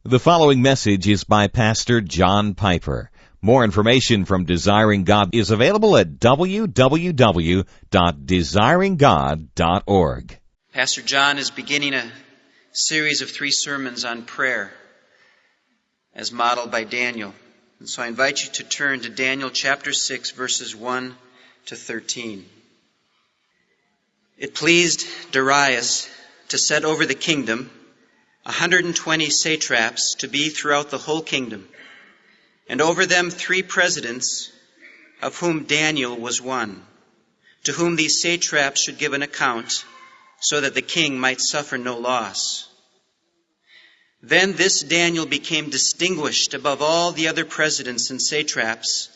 The following message is by Pastor John Piper. More information from Desiring God is available at www.desiringgod.org. Pastor John is beginning a series of 3 sermons on prayer as modeled by Daniel. And so I invite you to turn to Daniel chapter 6, verses 1 to 13. It pleased Darius to set over the kingdom 120 satraps to be throughout the whole kingdom, and over them 3 presidents, of whom Daniel was one, to whom these satraps should give an account, so that the king might suffer no loss. Then this Daniel became distinguished above all the other presidents and satraps,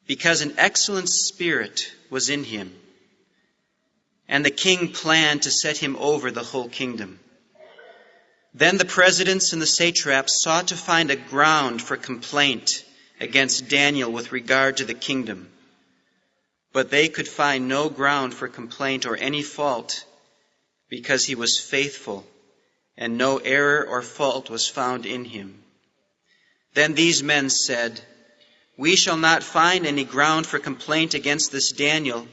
because an excellent spirit was in him, and the king planned to set him over the whole kingdom. Then the presidents and the satraps sought to find a ground for complaint against Daniel with regard to the kingdom. But they could find no ground for complaint or any fault, because he was faithful, and no error or fault was found in him. Then these men said, "We shall not find any ground for complaint against this Daniel,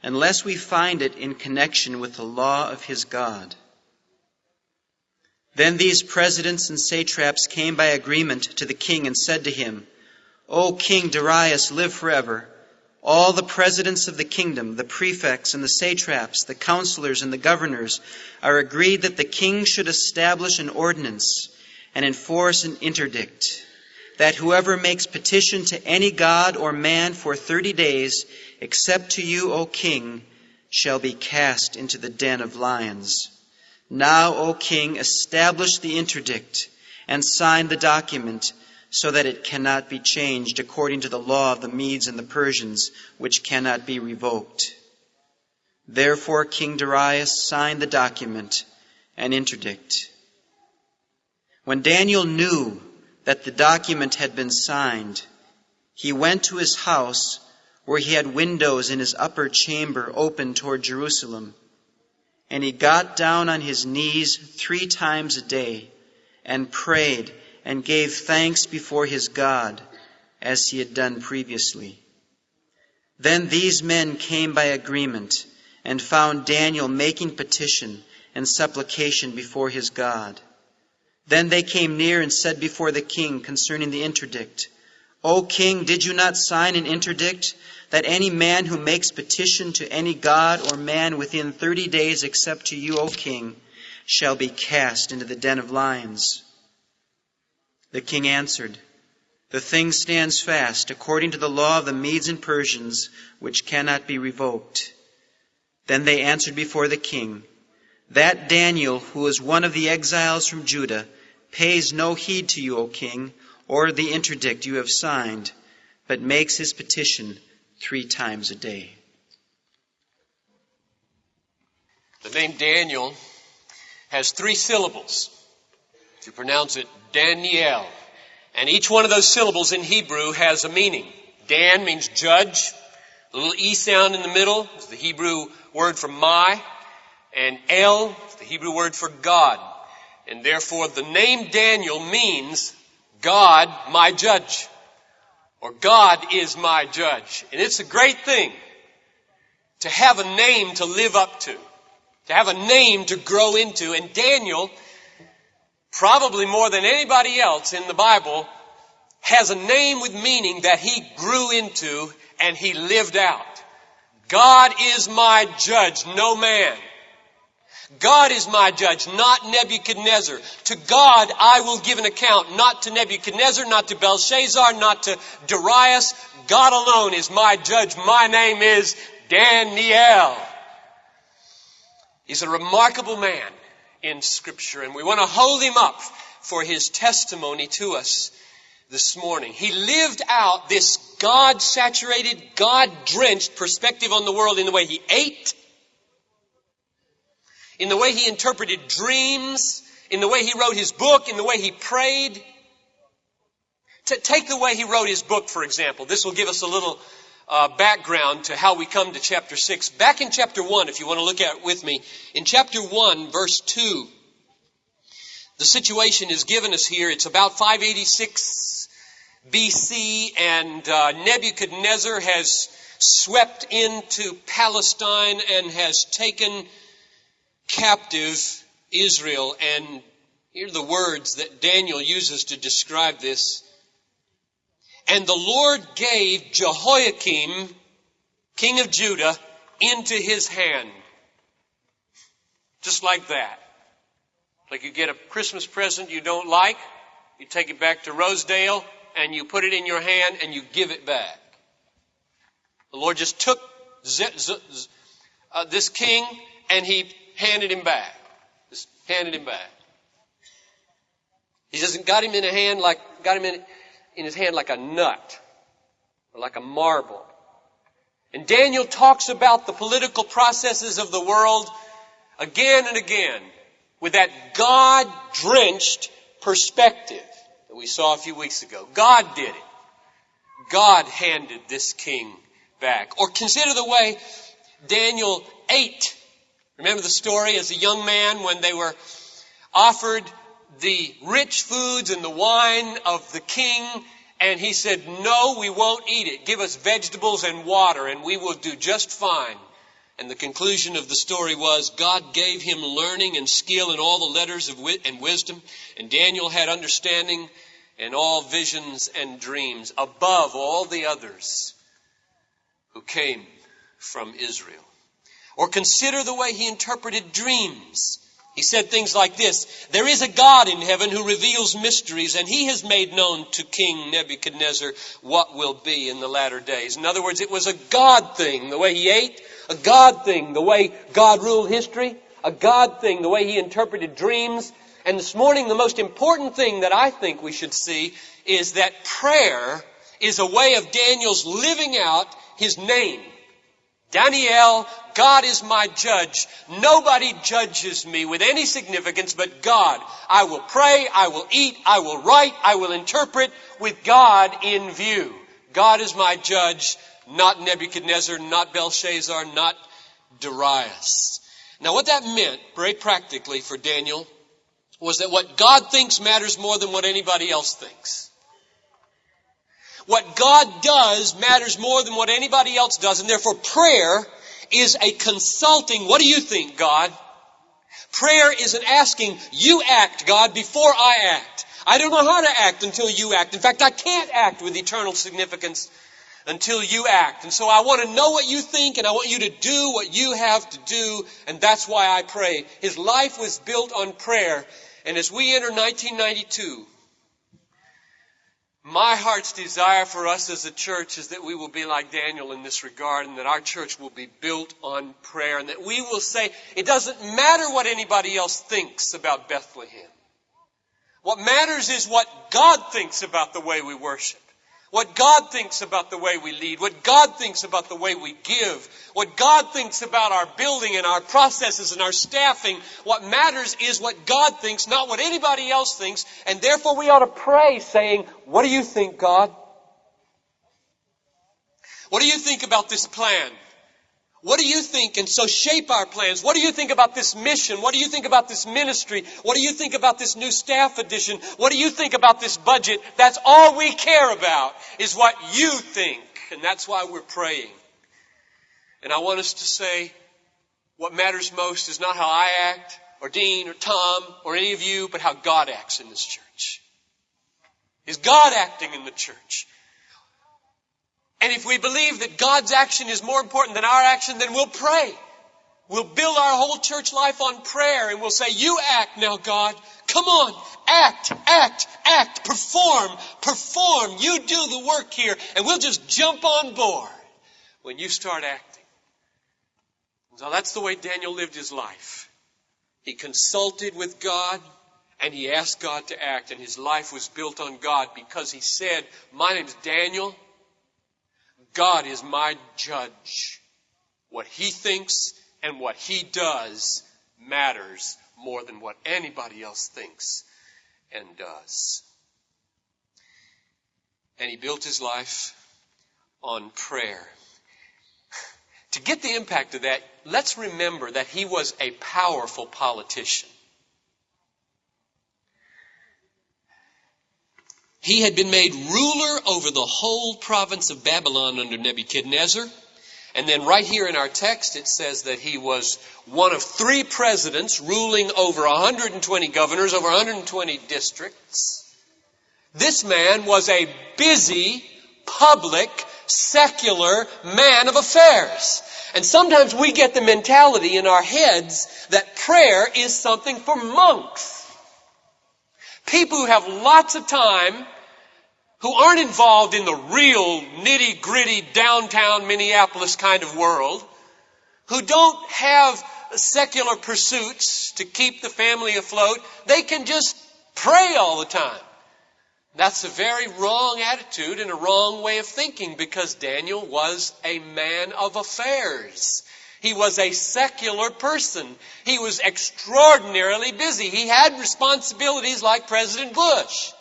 unless we find it in connection with the law of his God." Then these presidents and satraps came by agreement to the king and said to him, "O King Darius, live forever. All the presidents of the kingdom, the prefects and the satraps, the counselors and the governors, are agreed that the king should establish an ordinance and enforce an interdict, that whoever makes petition to any god or man for 30 days, except to you, O king, shall be cast into the den of lions. Now, O king, establish the interdict and sign the document, so that it cannot be changed according to the law of the Medes and the Persians, which cannot be revoked." Therefore King Darius signed the document and interdict. When Daniel knew that the document had been signed, he went to his house, where he had windows in his upper chamber open toward Jerusalem. And he got down on his knees 3 times a day and prayed and gave thanks before his God, as he had done previously. Then these men came by agreement and found Daniel making petition and supplication before his God. Then they came near and said before the king concerning the interdict, "O king, did you not sign an interdict that any man who makes petition to any god or man within 30 days except to you, O king, shall be cast into the den of lions?" The king answered, "The thing stands fast according to the law of the Medes and Persians, which cannot be revoked." Then they answered before the king, "That Daniel, who is one of the exiles from Judah, pays no heed to you, O king, or the interdict you have signed, but makes his petition 3 times a day." The name Daniel has 3 syllables. You pronounce it Daniel. And each one of those syllables in Hebrew has a meaning. Dan means judge. The little E sound in the middle is the Hebrew word for my. And El is the Hebrew word for God. And therefore the name Daniel means God, my judge. Or God is my judge. And it's a great thing to have a name to live up to have a name to grow into. And Daniel, probably more than anybody else in the Bible, has a name with meaning that he grew into and he lived out. God is my judge, no man. God is my judge, not Nebuchadnezzar. To God I will give an account, not to Nebuchadnezzar, not to Belshazzar, not to Darius. God alone is my judge. My name is Daniel. He's a remarkable man in Scripture, and we want to hold him up for his testimony to us this morning. He lived out this God-saturated, God-drenched perspective on the world in the way he ate, in the way he interpreted dreams, in the way he wrote his book, in the way he prayed. Take the way he wrote his book, for example. This will give us a little background to how we come to chapter 6. Back in chapter 1, if you want to look at it with me, in chapter 1, verse 2, The situation is given us here. It's about 586 BC, and Nebuchadnezzar has swept into Palestine and has taken captive Israel. And here are the words that Daniel uses to describe this. And the Lord gave Jehoiakim, king of Judah, into his hand. Just like that. Like you get a Christmas present you don't like, you take it back to Rosedale, and you put it in your hand and you give it back. The Lord just took this king and he handed him back. Just handed him back. He doesn't got him in his hand like a nut or like a marble. And Daniel talks about the political processes of the world again and again with that God-drenched perspective that we saw a few weeks ago. God did it. God handed this king back. Or consider the way Daniel ate. Remember the story as a young man when they were offered the rich foods and the wine of the king, and he said, "No, we won't eat it. Give us vegetables and water and we will do just fine." And the conclusion of the story was God gave him learning and skill in all the letters of and wisdom. And Daniel had understanding in all visions and dreams above all the others who came from Israel. Or consider the way he interpreted dreams. He said things like this: "There is a God in heaven who reveals mysteries, and he has made known to King Nebuchadnezzar what will be in the latter days." In other words, it was a God thing, the way he ate, a God thing, the way God ruled history, a God thing, the way he interpreted dreams. And this morning, the most important thing that I think we should see is that prayer is a way of Daniel's living out his name. Daniel, God is my judge. Nobody judges me with any significance but God. I will pray, I will eat, I will write, I will interpret with God in view. God is my judge, not Nebuchadnezzar, not Belshazzar, not Darius. Now what that meant, very practically for Daniel, was that what God thinks matters more than what anybody else thinks. What God does matters more than what anybody else does, and therefore prayer is a consulting, what do you think, God? Prayer is an asking, you act, God, before I act. I don't know how to act until you act. In fact, I can't act with eternal significance until you act. And so I want to know what you think, and I want you to do what you have to do, and that's why I pray. His life was built on prayer, and as we enter 1992, my heart's desire for us as a church is that we will be like Daniel in this regard, and that our church will be built on prayer, and that we will say, it doesn't matter what anybody else thinks about Bethlehem. What matters is what God thinks about the way we worship. What God thinks about the way we lead. What God thinks about the way we give. What God thinks about our building and our processes and our staffing. What matters is what God thinks, not what anybody else thinks. And therefore we ought to pray saying, what do you think, God? What do you think about this plan? What do you think? And so shape our plans. What do you think about this mission? What do you think about this ministry? What do you think about this new staff addition? What do you think about this budget? That's all we care about, is what you think. And that's why we're praying. And I want us to say, what matters most is not how I act, or Dean, or Tom, or any of you, but how God acts in this church. Is God acting in the church? And if we believe that God's action is more important than our action, then we'll pray. We'll build our whole church life on prayer, and we'll say, you act now, God. Come on, act, act, act, perform, perform. You do the work here, and we'll just jump on board when you start acting. So that's the way Daniel lived his life. He consulted with God, and he asked God to act, and his life was built on God because he said, my name's Daniel. God is my judge. What he thinks and what he does matters more than what anybody else thinks and does. And he built his life on prayer. To get the impact of that, let's remember that he was a powerful politician. He had been made ruler over the whole province of Babylon under Nebuchadnezzar. And then right here in our text it says that he was one of 3 presidents ruling over 120 governors, over 120 districts. This man was a busy, public, secular man of affairs. And sometimes we get the mentality in our heads that prayer is something for monks. People who have lots of time, who aren't involved in the real nitty-gritty downtown Minneapolis kind of world, who don't have secular pursuits to keep the family afloat, they can just pray all the time. That's a very wrong attitude and a wrong way of thinking, because Daniel was a man of affairs. He was a secular person. He was extraordinarily busy. He had responsibilities like President Bush.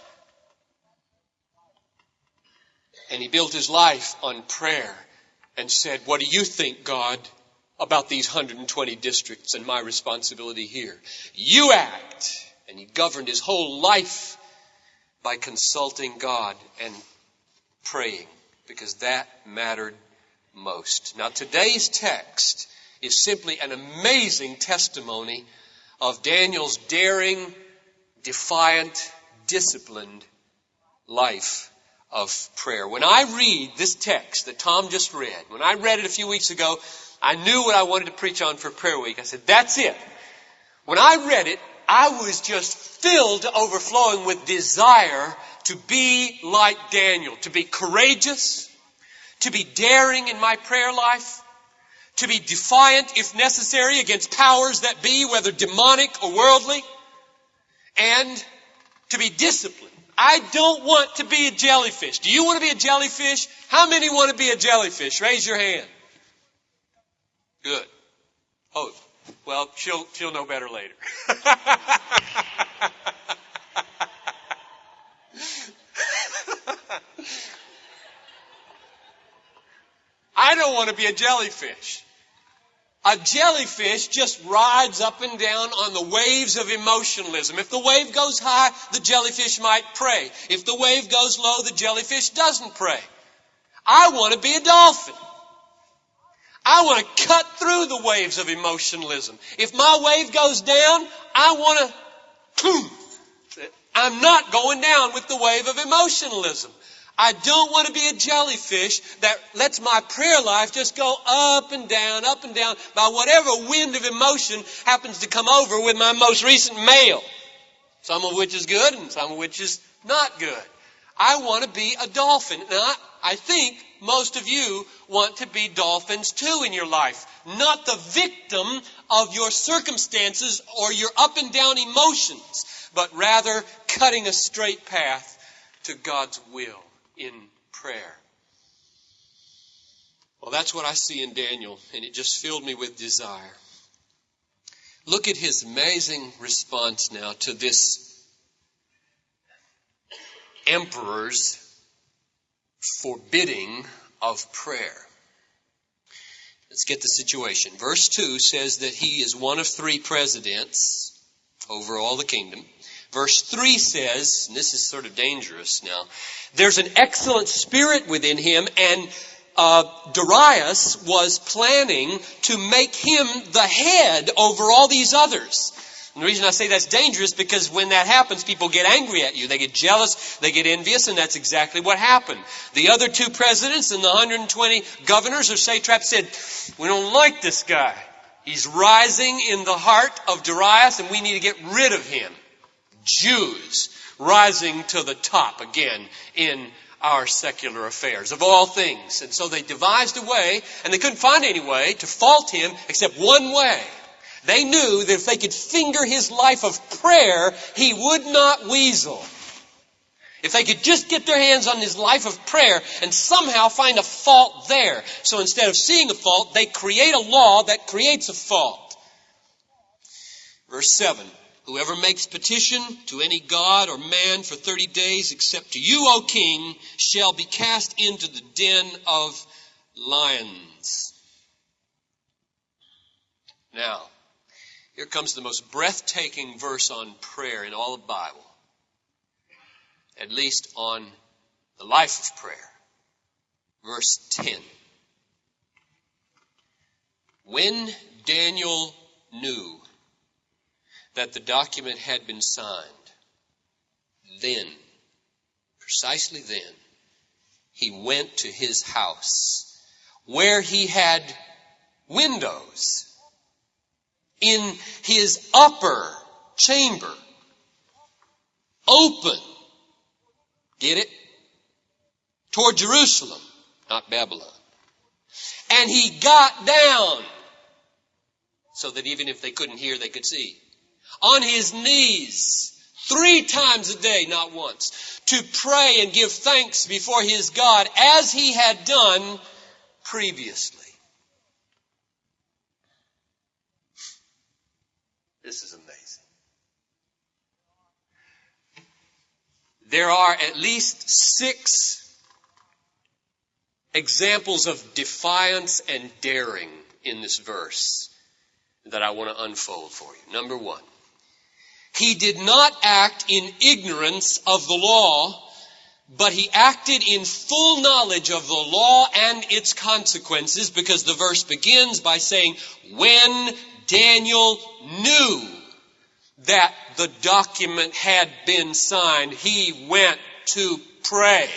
And he built his life on prayer and said, "What do you think, God, about these 120 districts and my responsibility here? You act." And he governed his whole life by consulting God and praying, because that mattered most. Now, today's text is simply an amazing testimony of Daniel's daring, defiant, disciplined life of prayer. When I read this text that Tom just read, when I read it a few weeks ago, I knew what I wanted to preach on for Prayer Week. I said, that's it. When I read it, I was just filled to overflowing with desire to be like Daniel, to be courageous, to be daring in my prayer life, to be defiant, if necessary, against powers that be, whether demonic or worldly, and to be disciplined. I don't want to be a jellyfish. Do you want to be a jellyfish? How many want to be a jellyfish? Raise your hand. Good. Oh, well, she'll know better later. I don't want to be a jellyfish. A jellyfish just rides up and down on the waves of emotionalism. If the wave goes high, the jellyfish might pray. If the wave goes low, the jellyfish doesn't pray. I want to be a dolphin. I want to cut through the waves of emotionalism. If my wave goes down, I want to... I'm not going down with the wave of emotionalism. I don't want to be a jellyfish that lets my prayer life just go up and down by whatever wind of emotion happens to come over with my most recent mail. Some of which is good and some of which is not good. I want to be a dolphin. Now, I think most of you want to be dolphins too in your life. Not the victim of your circumstances or your up and down emotions, but rather cutting a straight path to God's will in prayer. Well, that's what I see in Daniel, and it just filled me with desire. Look at his amazing response now to this emperor's forbidding of prayer. Let's get the situation. Verse 2 says that he is one of 3 presidents over all the kingdom. Verse 3 says, and this is sort of dangerous now, there's an excellent spirit within him, and Darius was planning to make him the head over all these others. And the reason I say that's dangerous because when that happens, people get angry at you. They get jealous, they get envious, and that's exactly what happened. The other 2 presidents and the 120 governors or satraps said, we don't like this guy. He's rising in the heart of Darius, and we need to get rid of him. Jews rising to the top again in our secular affairs, of all things. And so they devised a way, and they couldn't find any way to fault him except one way. They knew that if they could finger his life of prayer, he would not weasel. If they could just get their hands on his life of prayer and somehow find a fault there. So instead of seeing a fault, they create a law that creates a fault. Verse 7. Whoever makes petition to any god or man for 30 days except to you, O king, shall be cast into the den of lions. Now, here comes the most breathtaking verse on prayer in all the Bible. at least on the life of prayer. Verse 10. When Daniel knew that the document had been signed, then, precisely then, he went to his house, where he had windows in his upper chamber, open, get it? Toward Jerusalem, not Babylon. And he got down, so that even if they couldn't hear, they could see, on his knees 3 times a day, not once, to pray and give thanks before his God, as he had done previously. This is amazing. There are at least 6 examples of defiance and daring in this verse that I want to unfold for you. Number 1, he did not act in ignorance of the law, but he acted in full knowledge of the law and its consequences, because the verse begins by saying, when Daniel knew that the document had been signed, he went to pray.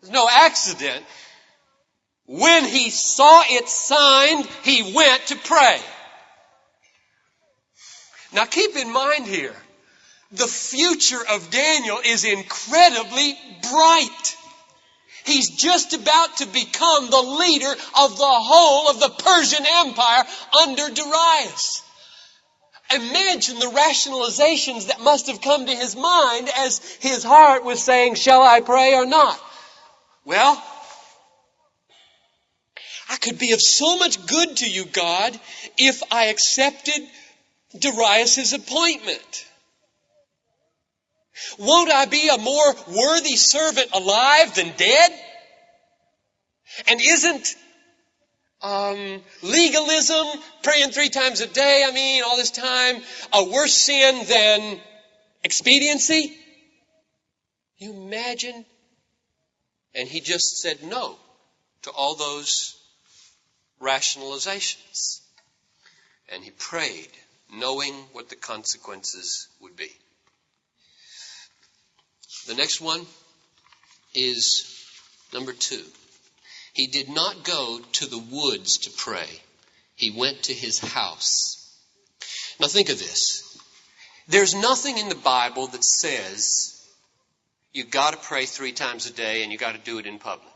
There's no accident. When he saw it signed, he went to pray. Now keep in mind here, the future of Daniel is incredibly bright. He's just about to become the leader of the whole of the Persian Empire under Darius. Imagine the rationalizations that must have come to his mind as his heart was saying, shall I pray or not? Well, I could be of so much good to you, God, if I accepted Darius' appointment. Won't I be a more worthy servant alive than dead? And isn't legalism, praying 3 times a day, all this time, a worse sin than expediency? You imagine? And he just said no to all those rationalizations. And he prayed, knowing what the consequences would be. The next one is number 2. He did not go to the woods to pray. He went to his house. Now think of this. There's nothing in the Bible that says you've got to pray 3 times a day and you've got to do it in public.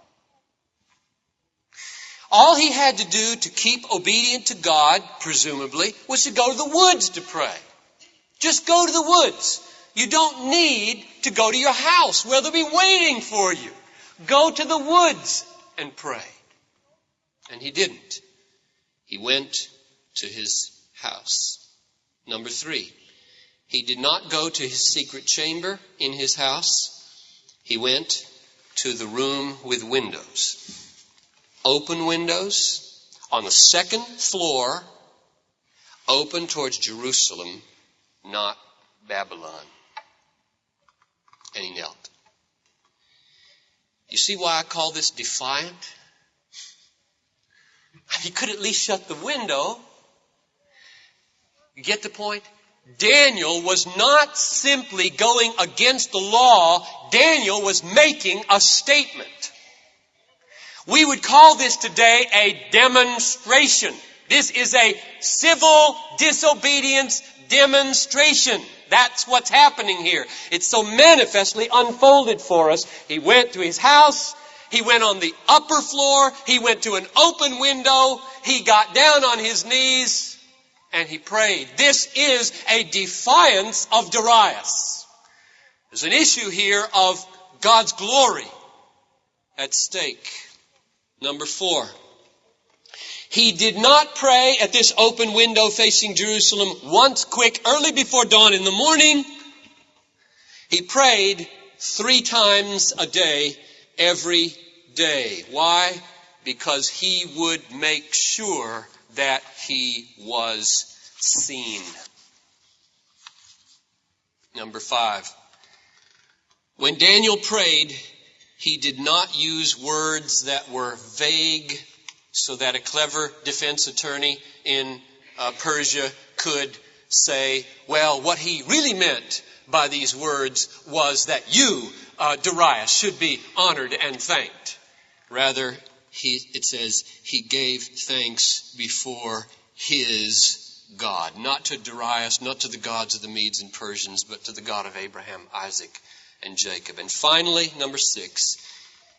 All he had to do to keep obedient to God, presumably, was to go to the woods to pray. Just go to the woods. You don't need to go to your house where they'll be waiting for you. Go to the woods and pray. And he didn't. He went to his house. Number 3, he did not go to his secret chamber in his house. He went to the room with windows. Open windows on the 2nd floor, open towards Jerusalem, not Babylon. And he knelt. You see why I call this defiant? He could at least shut the window. You get the point? Daniel was not simply going against the law. Daniel was making a statement. We would call this today a demonstration. This is a civil disobedience demonstration. That's what's happening here. It's so manifestly unfolded for us. He went to his house. He went on the upper floor. He went to an open window. He got down on his knees and he prayed. This is a defiance of Darius. There's an issue here of God's glory at stake. Number 4. He did not pray at this open window facing Jerusalem once quick, early before dawn in the morning. He prayed 3 times a day, every day. Why? Because he would make sure that he was seen. Number 5. When Daniel prayed, he did not use words that were vague so that a clever defense attorney in Persia could say, well, what he really meant by these words was that you, Darius, should be honored and thanked. Rather, it says he gave thanks before his God. Not to Darius, not to the gods of the Medes and Persians, but to the God of Abraham, Isaac, and Jacob. And finally, number 6,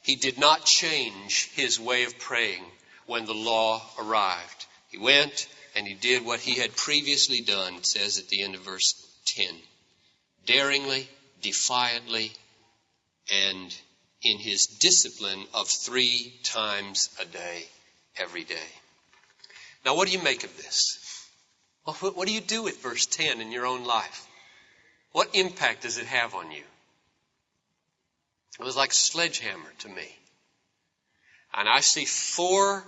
he did not change his way of praying when the law arrived. He went and he did what he had previously done, it says at the end of verse 10. Daringly, defiantly, and in his discipline of 3 times a day, every day. Now, what do you make of this? Well, what do you do with verse 10 in your own life? What impact does it have on you? It was like a sledgehammer to me. And I see 4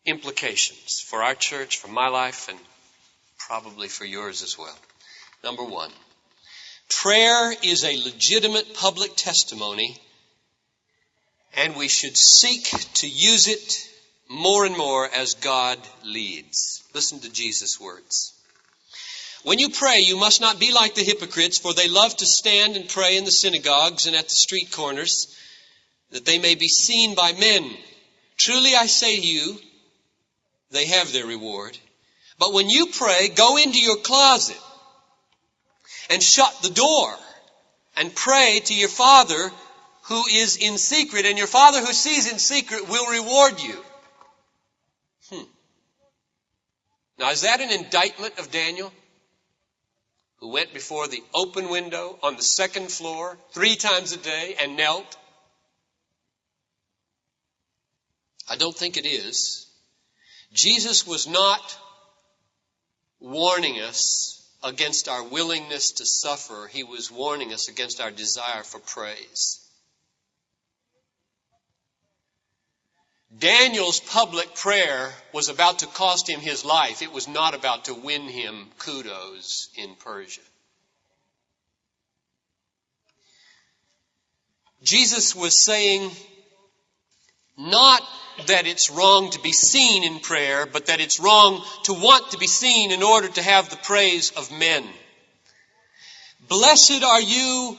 implications for our church, for my life, and probably for yours as well. Number 1, prayer is a legitimate public testimony, and we should seek to use it more and more as God leads. Listen to Jesus' words. When you pray, you must not be like the hypocrites, for they love to stand and pray in the synagogues and at the street corners, that they may be seen by men. Truly I say to you, they have their reward. But when you pray, go into your closet and shut the door and pray to your Father who is in secret, and your Father who sees in secret will reward you. Now, is that an indictment of Daniel, who went before the open window on the 2nd floor 3 times a day and knelt? I don't think it is. Jesus was not warning us against our willingness to suffer. He was warning us against our desire for praise. Daniel's public prayer was about to cost him his life. It was not about to win him kudos in Persia. Jesus was saying not that it's wrong to be seen in prayer, but that it's wrong to want to be seen in order to have the praise of men. Blessed are you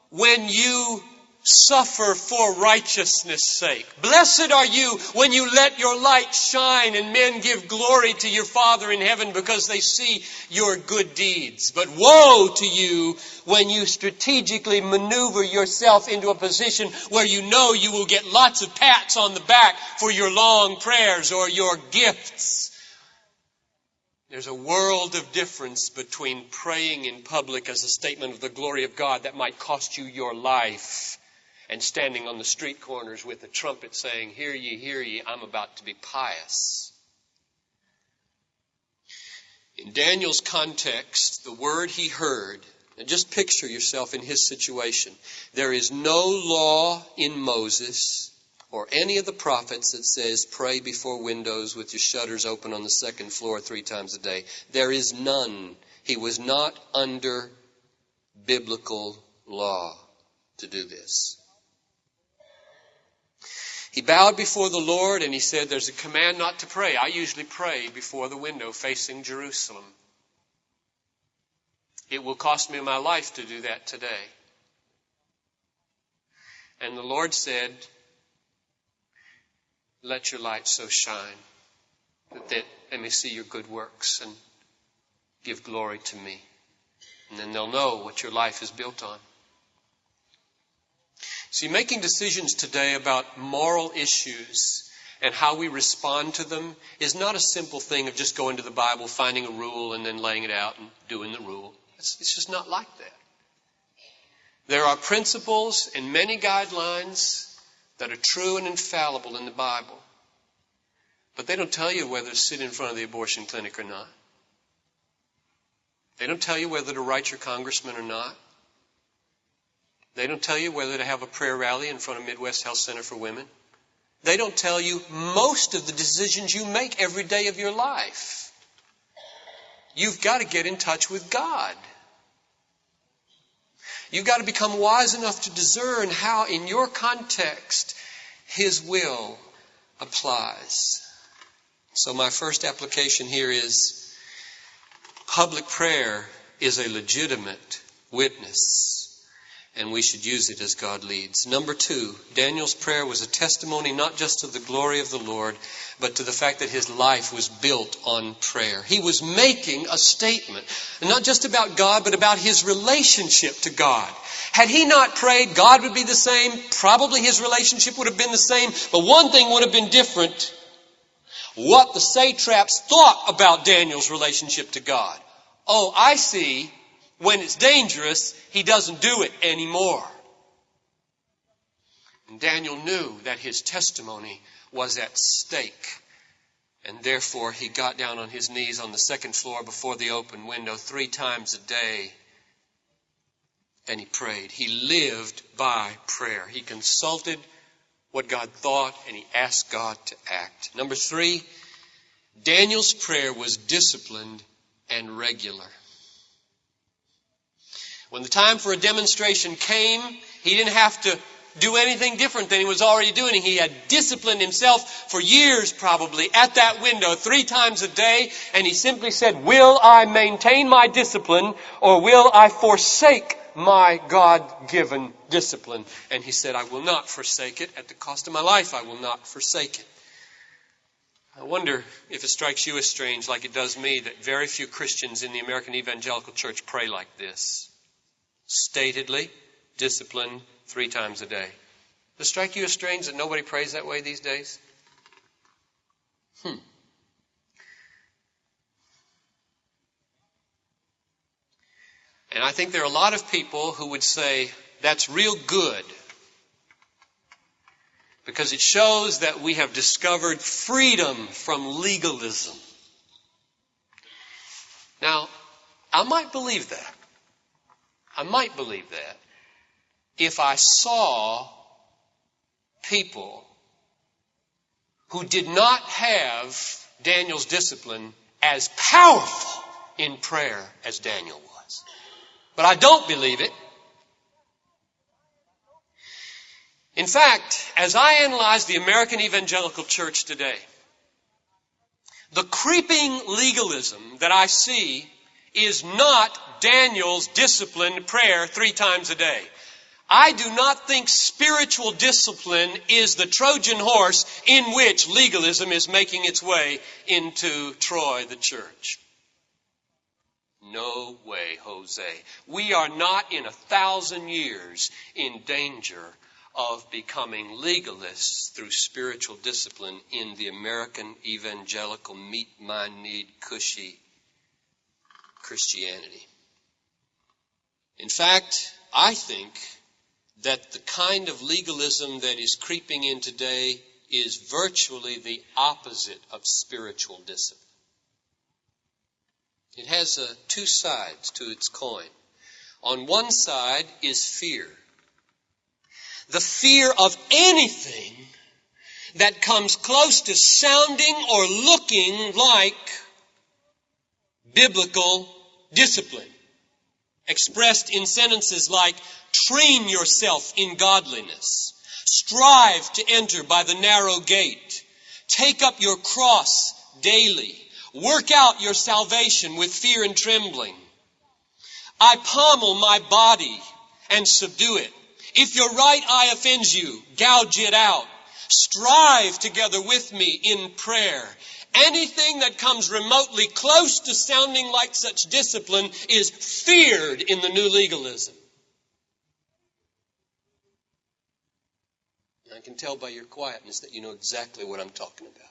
when you suffer for righteousness' sake. Blessed are you when you let your light shine and men give glory to your Father in heaven because they see your good deeds. But woe to you when you strategically maneuver yourself into a position where you know you will get lots of pats on the back for your long prayers or your gifts. There's a world of difference between praying in public as a statement of the glory of God that might cost you your life, and standing on the street corners with a trumpet saying, hear ye, I'm about to be pious. In Daniel's context, the word he heard, and just picture yourself in his situation. There is no law in Moses or any of the prophets that says pray before windows with your shutters open on the 2nd floor 3 times a day. There is none. He was not under biblical law to do this. He bowed before the Lord and he said, there's a command not to pray. I usually pray before the window facing Jerusalem. It will cost me my life to do that today. And the Lord said, let your light so shine that they may see your good works and give glory to me. And then they'll know what your life is built on. See, making decisions today about moral issues and how we respond to them is not a simple thing of just going to the Bible, finding a rule, and then laying it out and doing the rule. It's just not like that. There are principles and many guidelines that are true and infallible in the Bible. But they don't tell you whether to sit in front of the abortion clinic or not. They don't tell you whether to write your congressman or not. They don't tell you whether to have a prayer rally in front of Midwest Health Center for Women. They don't tell you most of the decisions you make every day of your life. You've got to get in touch with God. You've got to become wise enough to discern how, in your context, His will applies. So my first application here is public prayer is a legitimate witness, and we should use it as God leads. Number two, Daniel's prayer was a testimony not just to the glory of the Lord, but to the fact that his life was built on prayer. He was making a statement, not just about God, but about his relationship to God. Had he not prayed, God would be the same. Probably his relationship would have been the same. But one thing would have been different: what the satraps thought about Daniel's relationship to God. Oh, I see. When it's dangerous, he doesn't do it anymore. And Daniel knew that his testimony was at stake. And therefore, he got down on his knees on the second floor before the open window 3 times a day. And he prayed. He lived by prayer. He consulted what God thought, and he asked God to act. Number 3, Daniel's prayer was disciplined and regular. When the time for a demonstration came, he didn't have to do anything different than he was already doing. He had disciplined himself for years probably at that window 3 times a day, and he simply said, will I maintain my discipline, or will I forsake my God-given discipline? And he said, I will not forsake it. At the cost of my life, I will not forsake it. I wonder if it strikes you as strange, like it does me, that very few Christians in the American evangelical church pray like this. Statedly, disciplined 3 times a day. Does it strike you as strange that nobody prays that way these days? And I think there are a lot of people who would say, that's real good, because it shows that we have discovered freedom from legalism. Now, I might believe that. I might believe that if I saw people who did not have Daniel's discipline as powerful in prayer as Daniel was. But I don't believe it. In fact, as I analyze the American evangelical church today, the creeping legalism that I see is not Daniel's disciplined prayer 3 times a day. I do not think spiritual discipline is the Trojan horse in which legalism is making its way into Troy, the church. No way, Jose. We are not in 1,000 years in danger of becoming legalists through spiritual discipline in the American evangelical meet-my-need cushy Christianity. In fact, I think that the kind of legalism that is creeping in today is virtually the opposite of spiritual discipline. It has 2 sides to its coin. On one side is fear. The fear of anything that comes close to sounding or looking like biblical discipline, expressed in sentences like, train yourself in godliness, strive to enter by the narrow gate, take up your cross daily, work out your salvation with fear and trembling. I pommel my body and subdue it. If your right eye offends you, gouge it out. Strive together with me in prayer. Anything that comes remotely close to sounding like such discipline is feared in the new legalism. I can tell by your quietness that you know exactly what I'm talking about.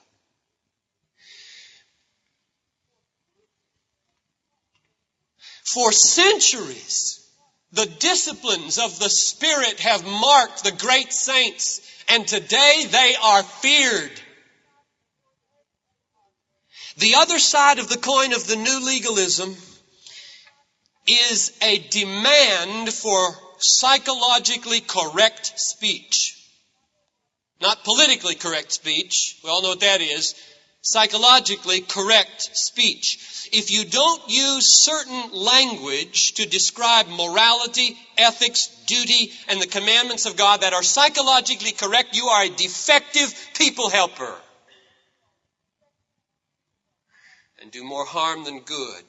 For centuries, the disciplines of the Spirit have marked the great saints, and today they are feared. The other side of the coin of the new legalism is a demand for psychologically correct speech. Not politically correct speech. We all know what that is. psychologically correct speech. If you don't use certain language to describe morality, ethics, duty, and the commandments of God that are psychologically correct, you are a defective people helper. And do more harm than good.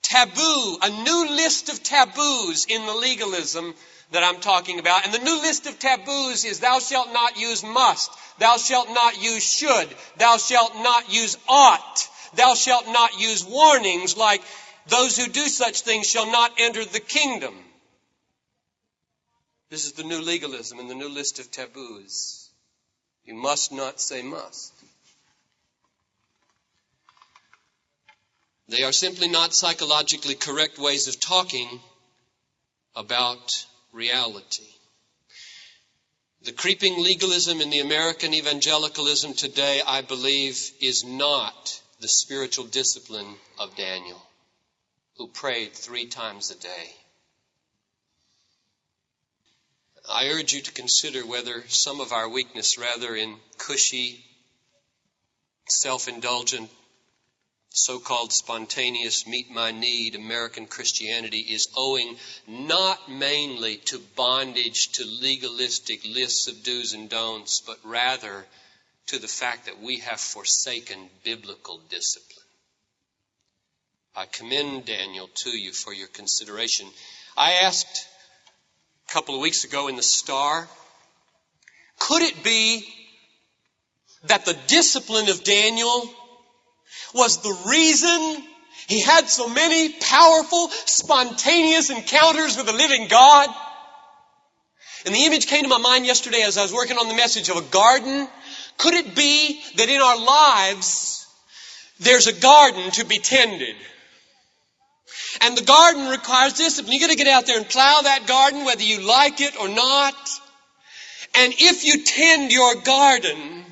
Taboo, a new list of taboos in the legalism that I'm talking about. And the new list of taboos is thou shalt not use must, thou shalt not use should, thou shalt not use ought, thou shalt not use warnings like those who do such things shall not enter the kingdom. This is the new legalism and the new list of taboos. You must not say must. They are simply not psychologically correct ways of talking about reality. The creeping legalism in the American evangelicalism today, I believe, is not the spiritual discipline of Daniel, who prayed 3 times a day. I urge you to consider whether some of our weakness, rather in cushy, self-indulgent, so-called spontaneous, meet-my-need American Christianity is owing not mainly to bondage to legalistic lists of do's and don'ts, but rather to the fact that we have forsaken biblical discipline. I commend Daniel to you for your consideration. I asked a couple of weeks ago in the Star, could it be that the discipline of Daniel was the reason he had so many powerful, spontaneous encounters with the living God? And the image came to my mind yesterday as I was working on the message of a garden. Could it be that in our lives there's a garden to be tended? And the garden requires discipline. You've got to get out there and plow that garden whether you like it or not. And if you tend your garden,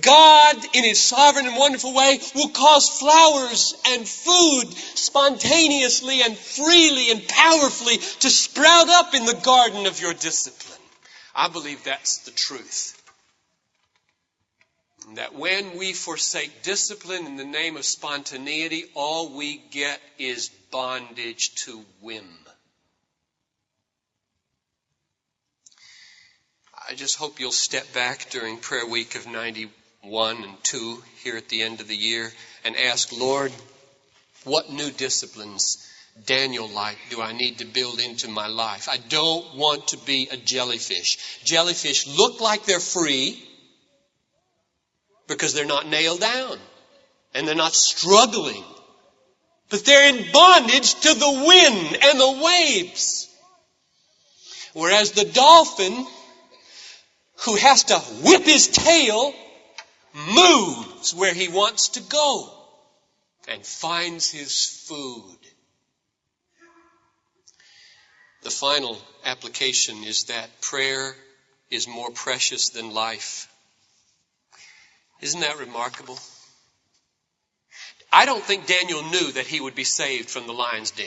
God, in His sovereign and wonderful way, will cause flowers and food spontaneously and freely and powerfully to sprout up in the garden of your discipline. I believe that's the truth. That when we forsake discipline in the name of spontaneity, all we get is bondage to whim. I just hope you'll step back during prayer week of 91 and 2 here at the end of the year and ask, Lord, what new disciplines, Daniel-like, do I need to build into my life? I don't want to be a jellyfish. Jellyfish look like they're free because they're not nailed down and they're not struggling. But they're in bondage to the wind and the waves. Whereas the dolphin, who has to whip his tail, moves where he wants to go and finds his food. The final application is that prayer is more precious than life. Isn't that remarkable? I don't think Daniel knew that he would be saved from the lion's den.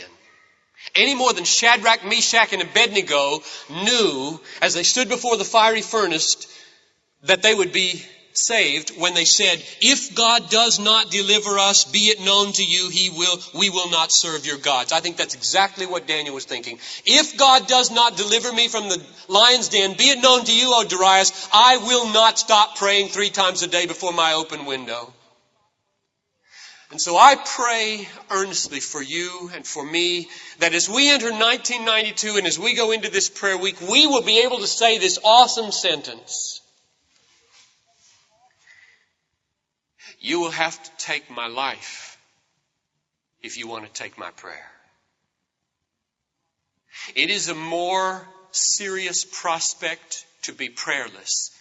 Any more than Shadrach, Meshach, and Abednego knew, as they stood before the fiery furnace, that they would be saved when they said, if God does not deliver us, be it known to you, we will not serve your gods. I think that's exactly what Daniel was thinking. If God does not deliver me from the lion's den, be it known to you, O Darius, I will not stop praying 3 times a day before my open window. And so I pray earnestly for you and for me that as we enter 1992 and as we go into this prayer week, we will be able to say this awesome sentence. You will have to take my life if you want to take my prayer. It is a more serious prospect to be prayerless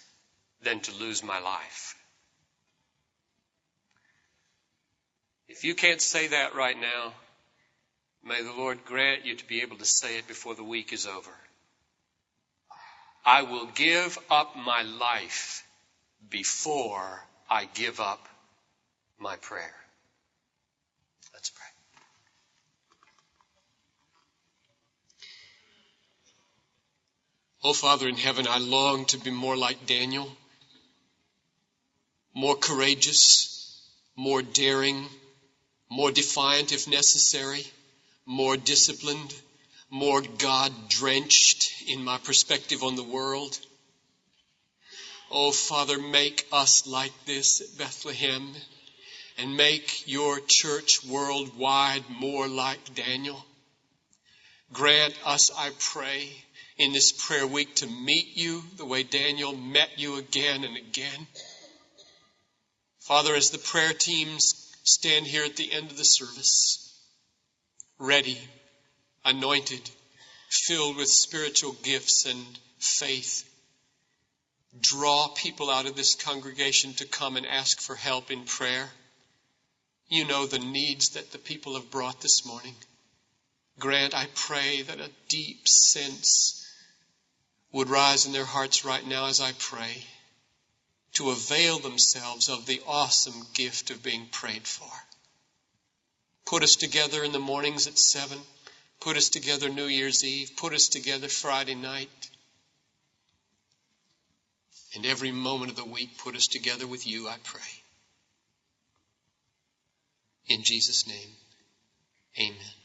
than to lose my life. If you can't say that right now, may the Lord grant you to be able to say it before the week is over. I will give up my life before I give up my prayer. Let's pray. Oh, Father in heaven, I long to be more like Daniel, more courageous, more daring, more defiant if necessary, more disciplined, more God-drenched in my perspective on the world. Oh, Father, make us like this at Bethlehem, and make your church worldwide more like Daniel. Grant us, I pray, in this prayer week to meet you the way Daniel met you again and again. Father, as the prayer teams stand here at the end of the service, ready, anointed, filled with spiritual gifts and faith, draw people out of this congregation to come and ask for help in prayer. You know the needs that the people have brought this morning. Grant, I pray, that a deep sense would rise in their hearts right now as I pray, to avail themselves of the awesome gift of being prayed for. Put us together in the mornings at 7. Put us together New Year's Eve. Put us together Friday night. And every moment of the week, put us together with you, I pray. In Jesus' name, amen.